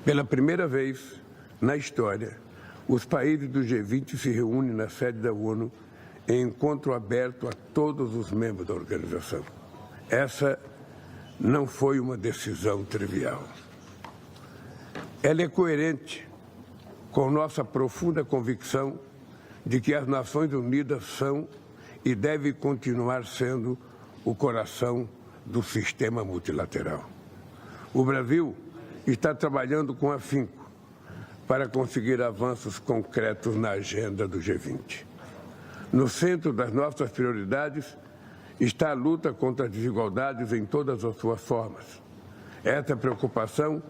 Pela primeira vez na história, os países do G20 se reúnem na sede da ONU em encontro aberto a todos os membros da organização. Essa não foi uma decisão trivial. Ela é coerente com nossa profunda convicção de que as Nações Unidas são e devem continuar sendo o coração do sistema multilateral. O Brasil está trabalhando com afinco para conseguir avanços concretos na agenda do G20. No centro das nossas prioridades está a luta contra as desigualdades em todas as suas formas. Essa preocupação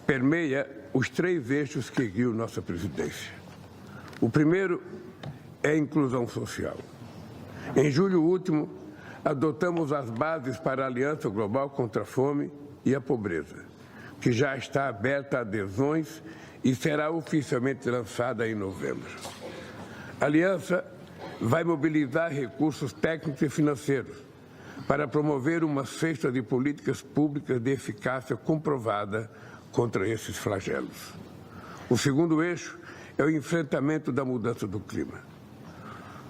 permeia os 3 eixos que guiam nossa presidência. O primeiro é a inclusão social. Em julho último, adotamos as bases para a Aliança Global contra a Fome e a Pobreza, que já está aberta a adesões e será oficialmente lançada em novembro. A Aliança vai mobilizar recursos técnicos e financeiros para promover uma cesta de políticas públicas de eficácia comprovada contra esses flagelos. O segundo eixo é o enfrentamento da mudança do clima.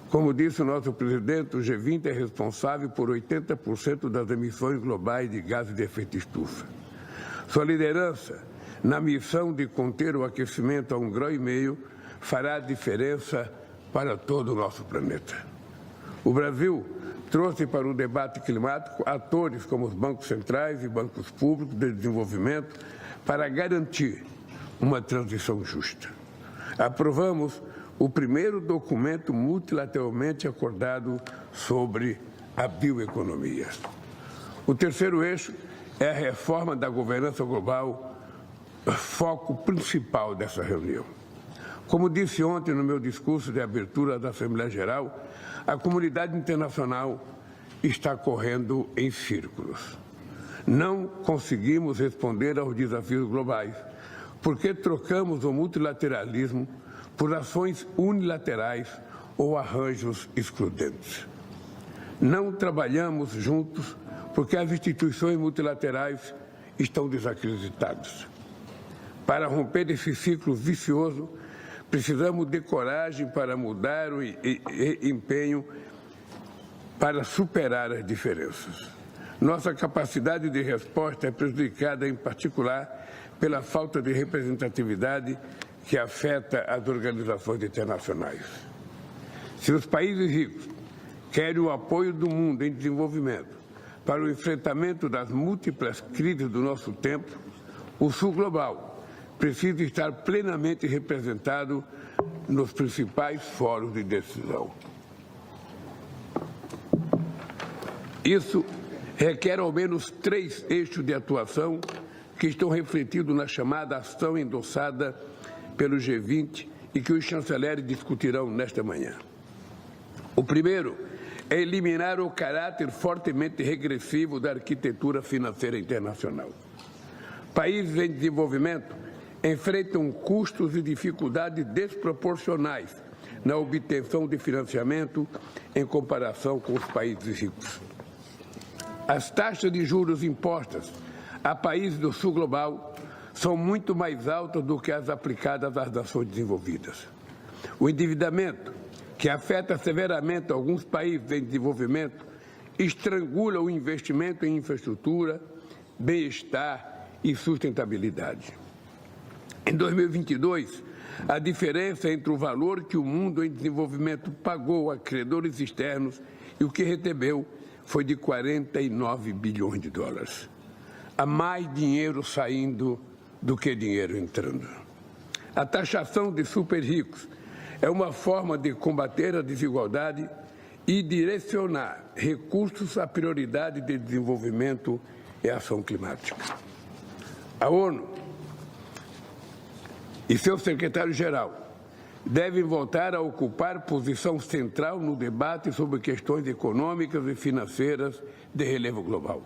Como disse o nosso presidente, o G20 é responsável por 80% das emissões globais de gases de efeito estufa. Sua liderança na missão de conter o aquecimento a 1,5 graus fará a diferença para todo o nosso planeta. O Brasil trouxe para o debate climático atores como os bancos centrais e bancos públicos de desenvolvimento para garantir uma transição justa. Aprovamos o primeiro documento multilateralmente acordado sobre a bioeconomia. O terceiro eixo é a reforma da governança global, foco principal dessa reunião. Como disse ontem no meu discurso de abertura da Assembleia Geral, a comunidade internacional está correndo em círculos. Não conseguimos responder aos desafios globais, porque trocamos o multilateralismo por ações unilaterais ou arranjos excludentes. Não trabalhamos juntos porque as instituições multilaterais estão desacreditadas. Para romper esse ciclo vicioso, precisamos de coragem para mudar e empenho para superar as diferenças. Nossa capacidade de resposta é prejudicada, em particular, pela falta de representatividade que afeta as organizações internacionais. Se os países ricos querem o apoio do mundo em desenvolvimento para o enfrentamento das múltiplas crises do nosso tempo, o Sul Global precisa estar plenamente representado nos principais fóruns de decisão. Isso requer ao menos 3 eixos de atuação que estão refletidos na chamada ação endossada pelo G20 e que os chanceleres discutirão nesta manhã. O primeiro é eliminar o caráter fortemente regressivo da arquitetura financeira internacional. Países em desenvolvimento enfrentam custos e dificuldades desproporcionais na obtenção de financiamento em comparação com os países ricos. As taxas de juros impostas a países do Sul Global são muito mais altas do que as aplicadas às nações desenvolvidas. O endividamento, que afeta severamente alguns países em desenvolvimento, estrangula o investimento em infraestrutura, bem-estar e sustentabilidade. Em 2022, a diferença entre o valor que o mundo em desenvolvimento pagou a credores externos e o que recebeu foi de 49 bilhões de dólares. Há mais dinheiro saindo do que dinheiro entrando. A taxação de super ricos é uma forma de combater a desigualdade e direcionar recursos à prioridade de desenvolvimento e ação climática. A ONU e seu secretário-geral devem voltar a ocupar posição central no debate sobre questões econômicas e financeiras de relevo global.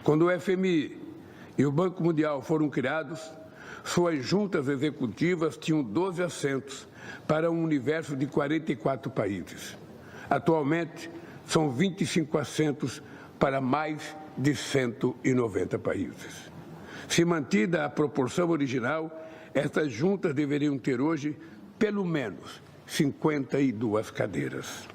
Quando o FMI e o Banco Mundial foram criados, suas juntas executivas tinham 12 assentos para um universo de 44 países. Atualmente, são 25 assentos para mais de 190 países. Se mantida a proporção original, estas juntas deveriam ter hoje pelo menos 52 cadeiras.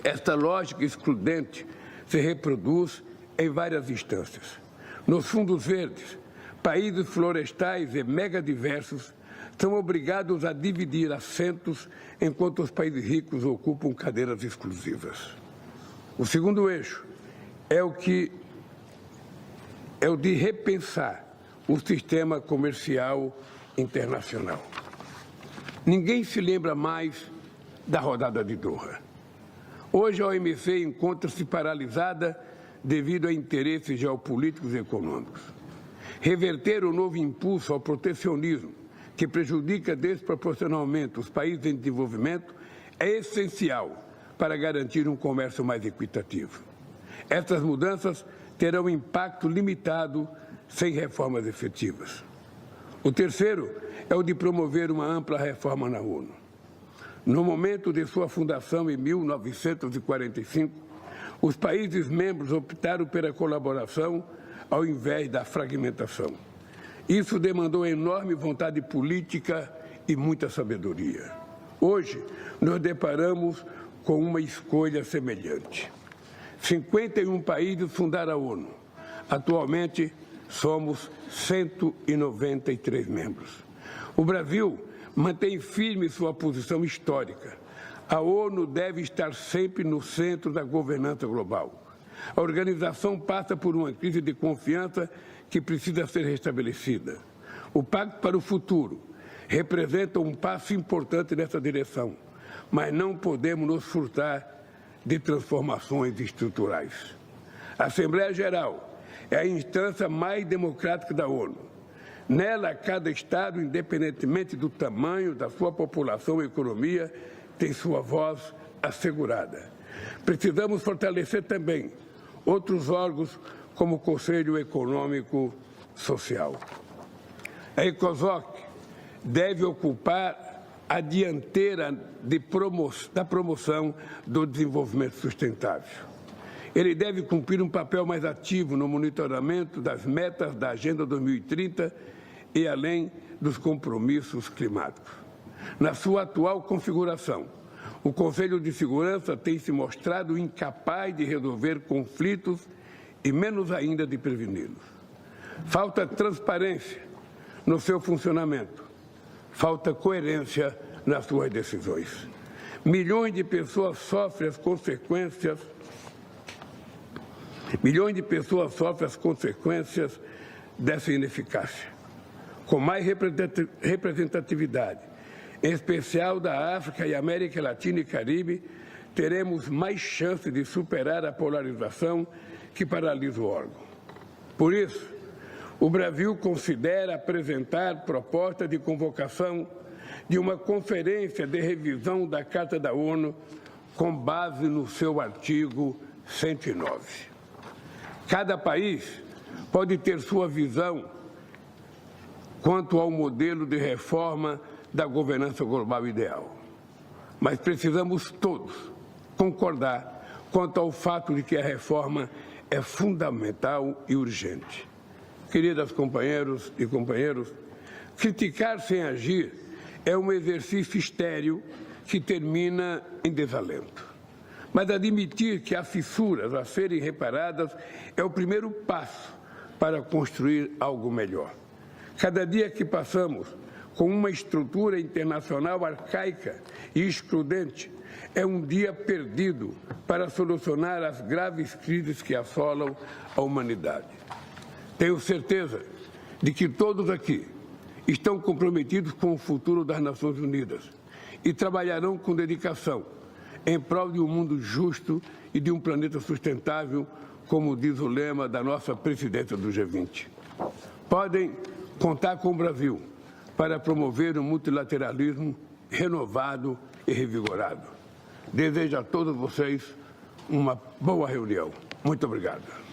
Esta lógica excludente se reproduz em várias instâncias. Nos fundos verdes, países florestais e megadiversos são obrigados a dividir assentos enquanto os países ricos ocupam cadeiras exclusivas. O segundo eixo é o de repensar o sistema comercial internacional. Ninguém se lembra mais da rodada de Doha. Hoje a OMC encontra-se paralisada devido a interesses geopolíticos e econômicos. Reverter o novo impulso ao protecionismo, que prejudica desproporcionalmente os países em desenvolvimento, é essencial para garantir um comércio mais equitativo. Estas mudanças terão impacto limitado sem reformas efetivas. O terceiro é o de promover uma ampla reforma na ONU. No momento de sua fundação, em 1945, os países membros optaram pela colaboração ao invés da fragmentação. Isso demandou enorme vontade política e muita sabedoria. Hoje, nos deparamos com uma escolha semelhante. 51 países fundaram a ONU. Atualmente, somos 193 membros. O Brasil mantém firme sua posição histórica. A ONU deve estar sempre no centro da governança global. A organização passa por uma crise de confiança que precisa ser restabelecida. O Pacto para o Futuro representa um passo importante nessa direção, mas não podemos nos furtar de transformações estruturais. A Assembleia Geral é a instância mais democrática da ONU. Nela, cada Estado, independentemente do tamanho da sua população e economia, tem sua voz assegurada. Precisamos fortalecer também outros órgãos, como o Conselho Econômico Social. A ECOSOC deve ocupar a dianteira da promoção do desenvolvimento sustentável. Ele deve cumprir um papel mais ativo no monitoramento das metas da Agenda 2030 e além dos compromissos climáticos. Na sua atual configuração, o Conselho de Segurança tem se mostrado incapaz de resolver conflitos e menos ainda de preveni-los. Falta transparência no seu funcionamento, falta coerência nas suas decisões. Milhões de pessoas sofrem as consequências dessa ineficácia. Com mais representatividade, em especial da África e América Latina e Caribe, teremos mais chance de superar a polarização que paralisa o órgão. Por isso, o Brasil considera apresentar proposta de convocação de uma conferência de revisão da Carta da ONU com base no seu artigo 109. Cada país pode ter sua visão quanto ao modelo de reforma da governança global ideal. Mas precisamos todos concordar quanto ao fato de que a reforma é fundamental e urgente. Queridas companheiros e companheiros, criticar sem agir é um exercício estéril que termina em desalento. Mas admitir que há fissuras a serem reparadas é o primeiro passo para construir algo melhor. Cada dia que passamos com uma estrutura internacional arcaica e excludente é um dia perdido para solucionar as graves crises que assolam a humanidade. Tenho certeza de que todos aqui estão comprometidos com o futuro das Nações Unidas e trabalharão com dedicação em prol de um mundo justo e de um planeta sustentável, como diz o lema da nossa presidência do G20. Podem contar com o Brasil para promover um multilateralismo renovado e revigorado. Desejo a todos vocês uma boa reunião. Muito obrigado.